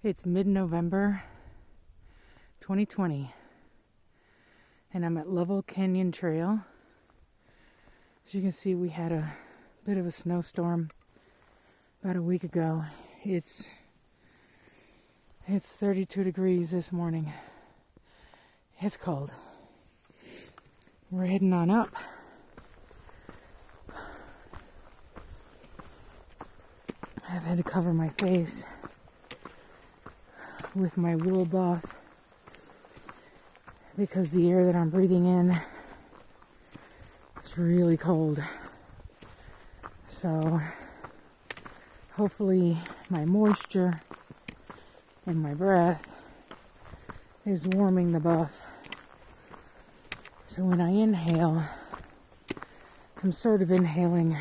It's mid-November 2020 and I'm at Lovell Canyon Trail. As you can see, we had a bit of a snowstorm about a week ago. It's 32 degrees this morning. It's cold. We're heading on up. I've had to cover my face with my wool buff because the air that I'm breathing in is really cold. So hopefully my moisture in my breath is warming the buff. So when I inhale, I'm sort of inhaling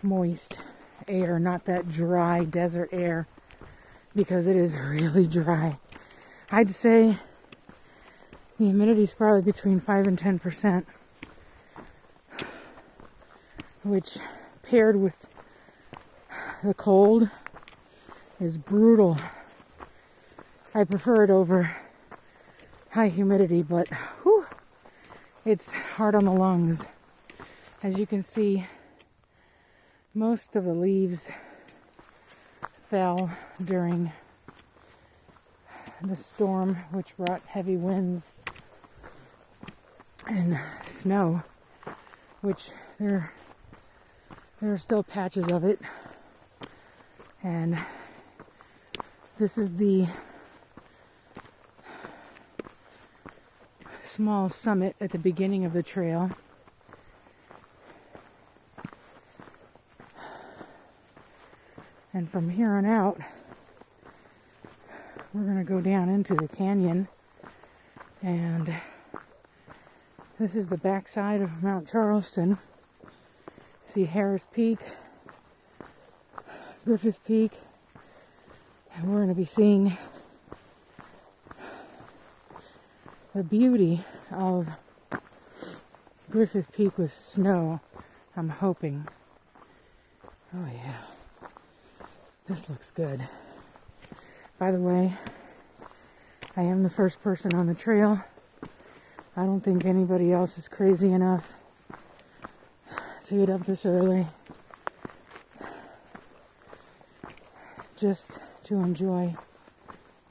moist air, not that dry desert air, because it is really dry. I'd say the humidity is probably between 5 and 10%, which paired with the cold is brutal. I prefer it over high humidity, but whew, it's hard on the lungs. As you can see, most of the leaves fell during the storm, which brought heavy winds and snow, which there are still patches of it. And this is the small summit at the beginning of the trail. And from here on out, we're going to go down into the canyon. And this is the backside of Mount Charleston. See Harris Peak, Griffith Peak, and we're going to be seeing the beauty of Griffith Peak with snow, I'm hoping. Oh yeah. This looks good. By the way, I am the first person on the trail. I don't think anybody else is crazy enough to get up this early just to enjoy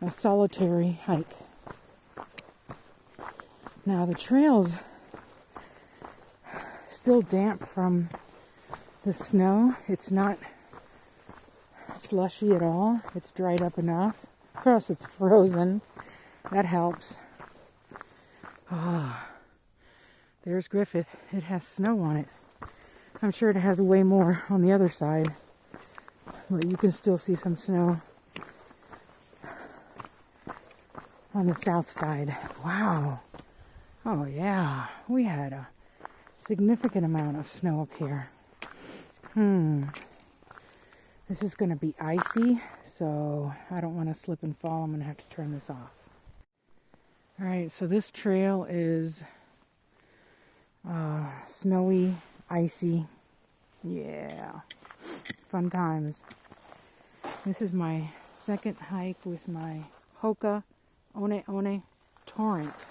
a solitary hike. Now the trail's still damp from the snow. It's not slushy at all. It's dried up enough. Of course, it's frozen. That helps. There's Griffith. It has snow on it. I'm sure it has way more on the other side, but you can still see some snow on the south side. Wow. Oh yeah, we had a significant amount of snow up here. This is going to be icy, so I don't want to slip and fall. I'm going to have to turn this off. Alright, so this trail is snowy, icy. Yeah, fun times. This is my second hike with my Hoka One Torrent.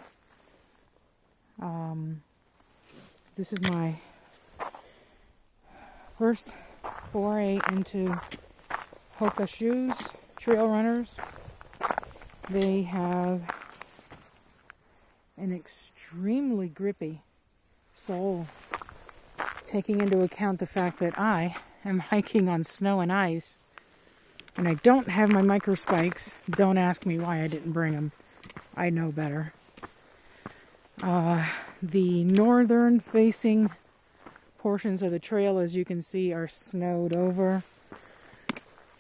This is my first foray into Hoka shoes, trail runners. They have an extremely grippy sole, taking into account the fact that I am hiking on snow and ice, and I don't have my micro spikes. Don't ask me why I didn't bring them. I know better. The northern facing portions of the trail, as you can see, are snowed over.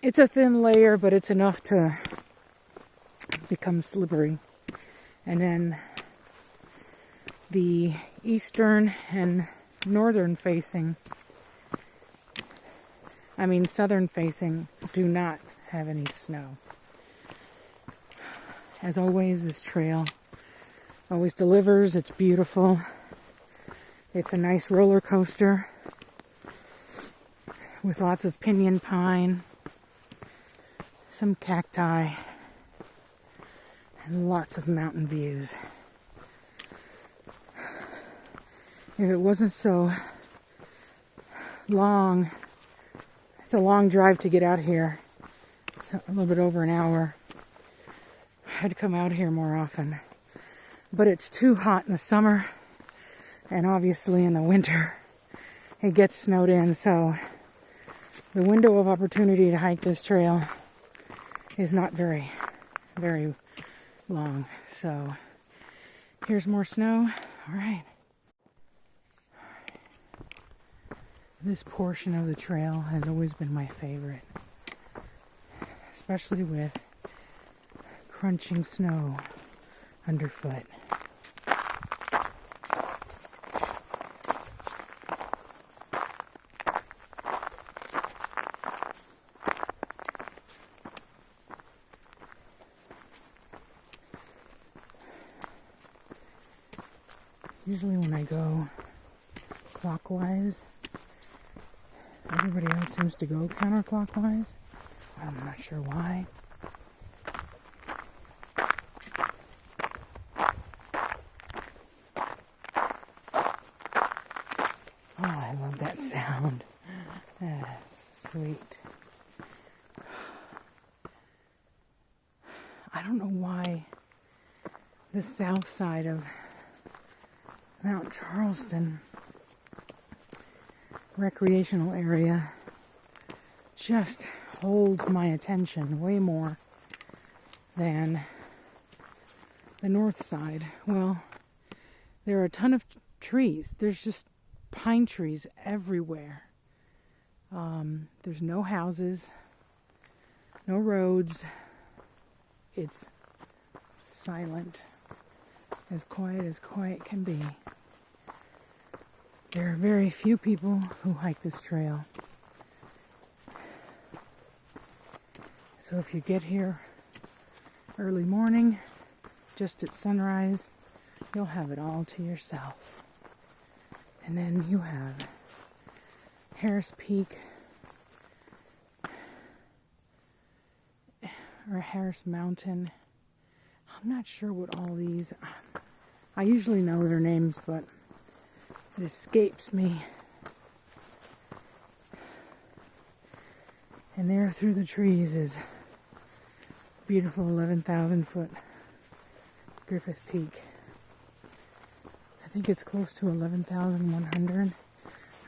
It's a thin layer, but it's enough to become slippery. And then the eastern and southern facing do not have any snow. As always, this trail always delivers. It's beautiful. It's a nice roller coaster with lots of pinyon pine, some cacti, and lots of mountain views. If it wasn't so long, it's a long drive to get out here. It's a little bit over an hour. I'd come out here more often. But it's too hot in the summer, and obviously in the winter it gets snowed in, so the window of opportunity to hike this trail is not very, very long. So here's more snow. All right. This portion of the trail has always been my favorite, especially with crunching snow underfoot. Usually when I go clockwise, everybody else seems to go counterclockwise. I'm not sure why. Oh, I love that sound. That's sweet. I don't know why the south side of Mount Charleston recreational area just holds my attention way more than the north side. Well, there are a ton of trees. There's just pine trees everywhere. There's no houses, no roads. It's silent, as quiet can be. There are very few people who hike this trail. So if you get here early morning, just at sunrise, you'll have it all to yourself. And then you have Harris Peak, or Harris Mountain. I'm not sure what all these, I usually know their names, but it escapes me. And there through the trees is beautiful 11,000 foot Griffith Peak. I think it's close to 11,100.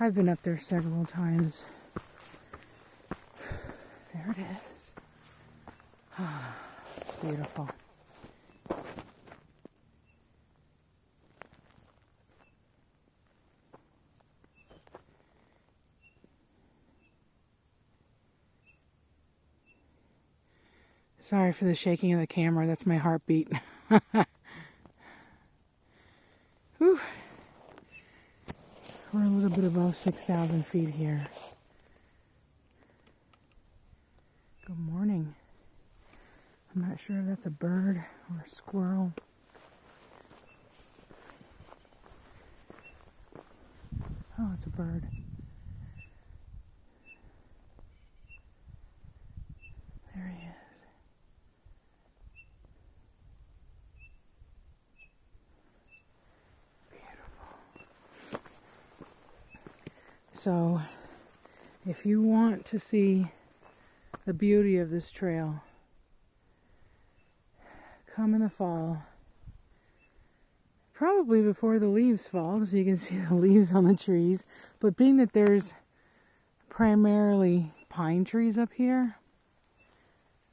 I've been up there several times. There it is. Beautiful. Sorry for the shaking of the camera. That's my heartbeat. Whew. We're a little bit above 6,000 feet here. Good morning. I'm not sure if that's a bird or a squirrel. Oh, it's a bird. There he is. So, if you want to see the beauty of this trail, come in the fall. Probably before the leaves fall, so you can see the leaves on the trees. But being that there's primarily pine trees up here,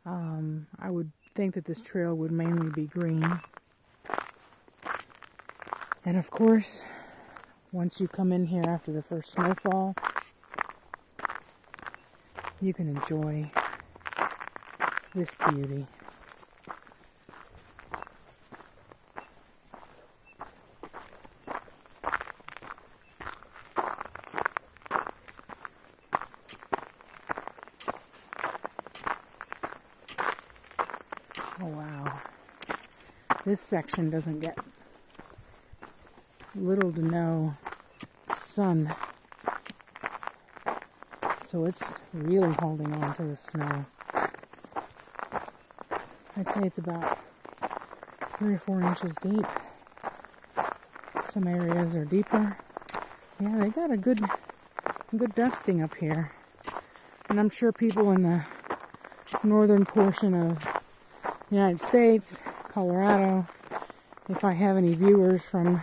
I would think that this trail would mainly be green. And of course, once you come in here after the first snowfall, you can enjoy this beauty. Oh wow. This section doesn't get little to no sun, so it's really holding on to the snow. I'd say it's about 3 or 4 inches deep. Some areas are deeper. Yeah, they got a good dusting up here. And I'm sure people in the northern portion of the United States, Colorado, if I have any viewers from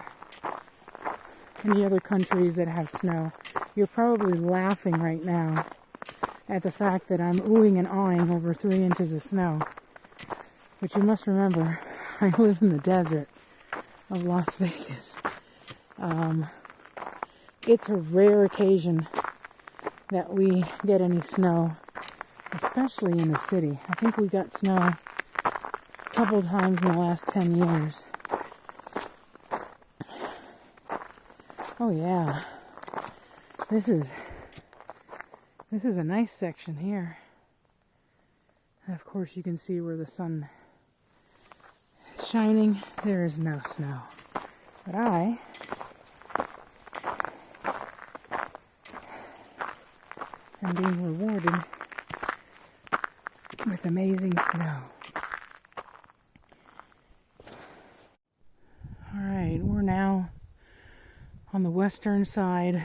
any other countries that have snow, you're probably laughing right now at the fact that I'm oohing and awing over 3 inches of snow. But you must remember, I live in the desert of Las Vegas. It's a rare occasion that we get any snow, especially in the city. I think we got snow a couple times in the last 10 years. Oh yeah, this is a nice section here. And of course you can see where the sun is shining. There is no snow, but I am being rewarded with amazing snow. Alright, we're now on the western side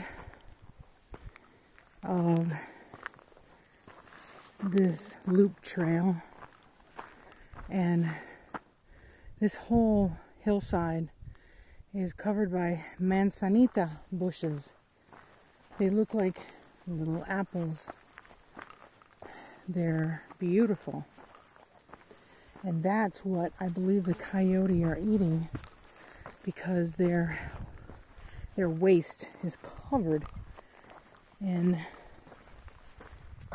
of this loop trail, and this whole hillside is covered by manzanita bushes. They look like little apples. They're beautiful, and that's what I believe the coyote are eating, because their waist is covered in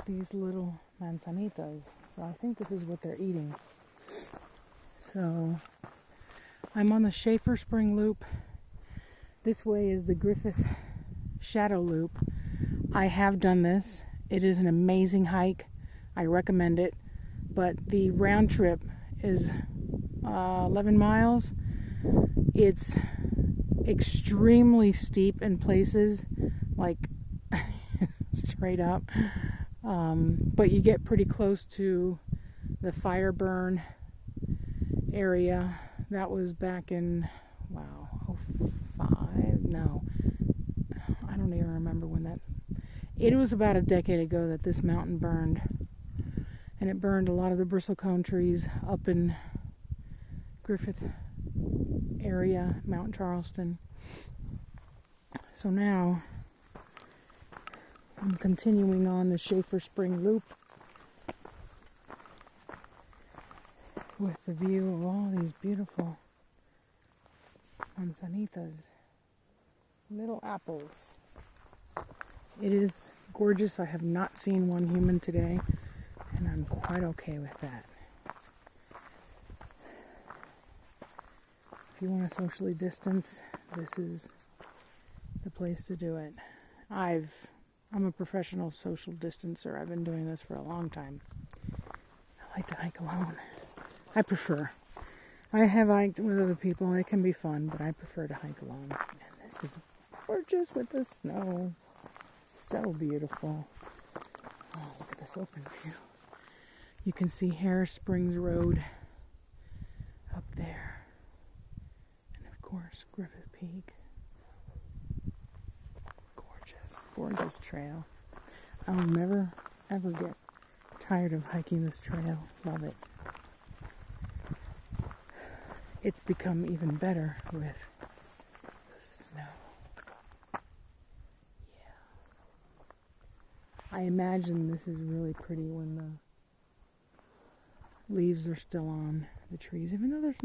these little manzanitas. So I think this is what they're eating. So I'm on the Schaefer Spring Loop. This way is the Griffith Shadow Loop. I have done this. It is an amazing hike. I recommend it. But the round trip is 11 miles. It's extremely steep in places, like straight up. But you get pretty close to the fire burn area. That was back in, wow, 05? No, I don't even remember when that. It was about a decade ago that this mountain burned. And it burned a lot of the bristlecone trees up in Griffith area, Mount Charleston. So now I'm continuing on the Schaefer Spring Loop with the view of all these beautiful manzanitas, little apples. It is gorgeous. I have not seen one human today, and I'm quite okay with that. If you want to socially distance, this is the place to do it. I'm a professional social distancer. I've been doing this for a long time. I like to hike alone. I prefer. I have hiked with other people. It can be fun, but I prefer to hike alone. And this is gorgeous with the snow. So beautiful. Oh, look at this open view. You can see Harris Springs Road up there. And of course, Griffith Peak. Gorgeous trail. I'll never ever get tired of hiking this trail. Love it. It's become even better with the snow. Yeah. I imagine this is really pretty when the leaves are still on the trees, even though there's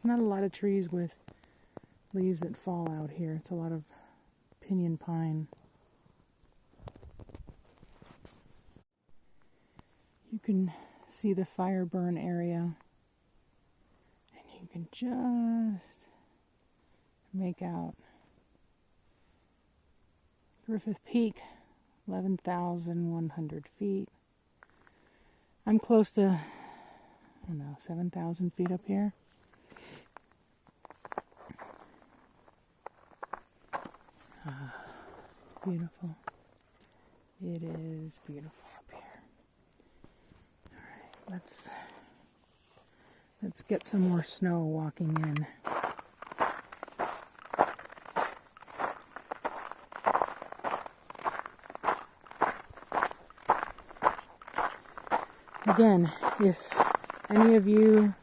not a lot of trees with leaves that fall out here. It's a lot of pinyon pine. You can see the fire burn area, and you can just make out Griffith Peak, 11,100 feet. I'm close to, 7,000 feet up here. It's beautiful. It is beautiful up here. Alright, let's Let's get some more snow walking in. Again, if any of you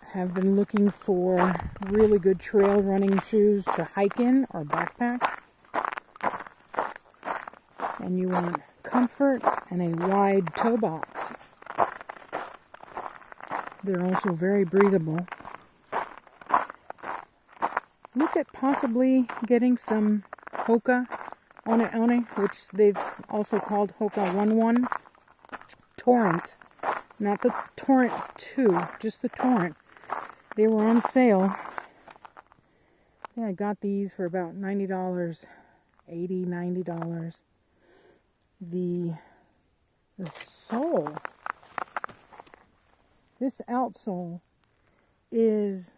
have been looking for really good trail running shoes to hike in or backpack, and you want comfort and a wide toe box, they're also very breathable. Look at possibly getting some Hoka One, which they've also called Hoka 11 Torrent, not the Torrent 2, just the Torrent. They were on sale. I think I got these for about $90, $80, $90. The sole, this outsole is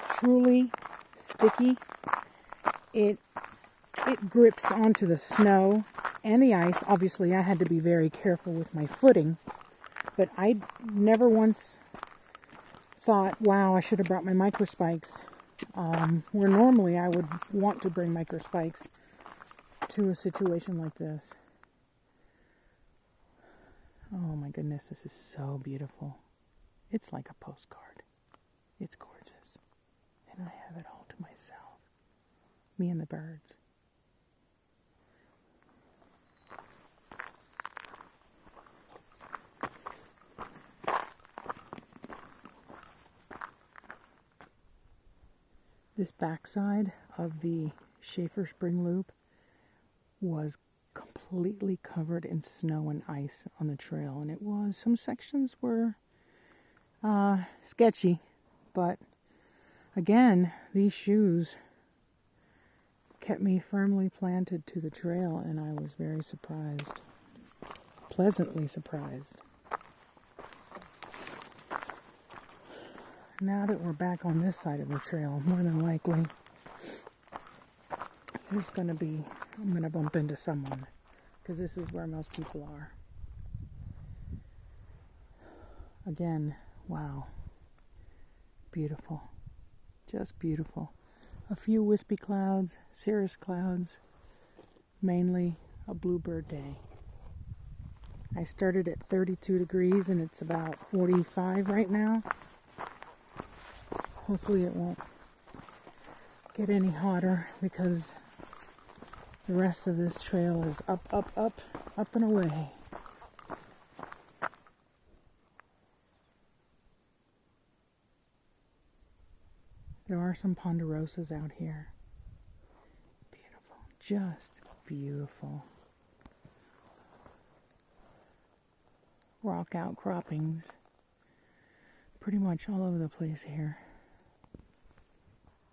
truly sticky. It grips onto the snow and the ice. Obviously, I had to be very careful with my footing, but I never once thought, wow, I should have brought my micro spikes. Where normally I would want to bring micro spikes to a situation like this. Oh my goodness, this is so beautiful. It's like a postcard. It's gorgeous. And I have it all to myself. Me and the birds. This backside of the Schaefer Spring Loop was completely covered in snow and ice on the trail, and some sections were sketchy, but again, these shoes kept me firmly planted to the trail, and I was very surprised, pleasantly surprised. Now that we're back on this side of the trail, more than likely, I'm going to bump into someone, because this is where most people are. Again, wow. Beautiful. Just beautiful. A few wispy clouds, cirrus clouds, mainly a bluebird day. I started at 32 degrees and it's about 45 right now. Hopefully it won't get any hotter because the rest of this trail is up, up, up, up and away. There are some ponderosas out here. Beautiful, just beautiful. Rock outcroppings pretty much all over the place here.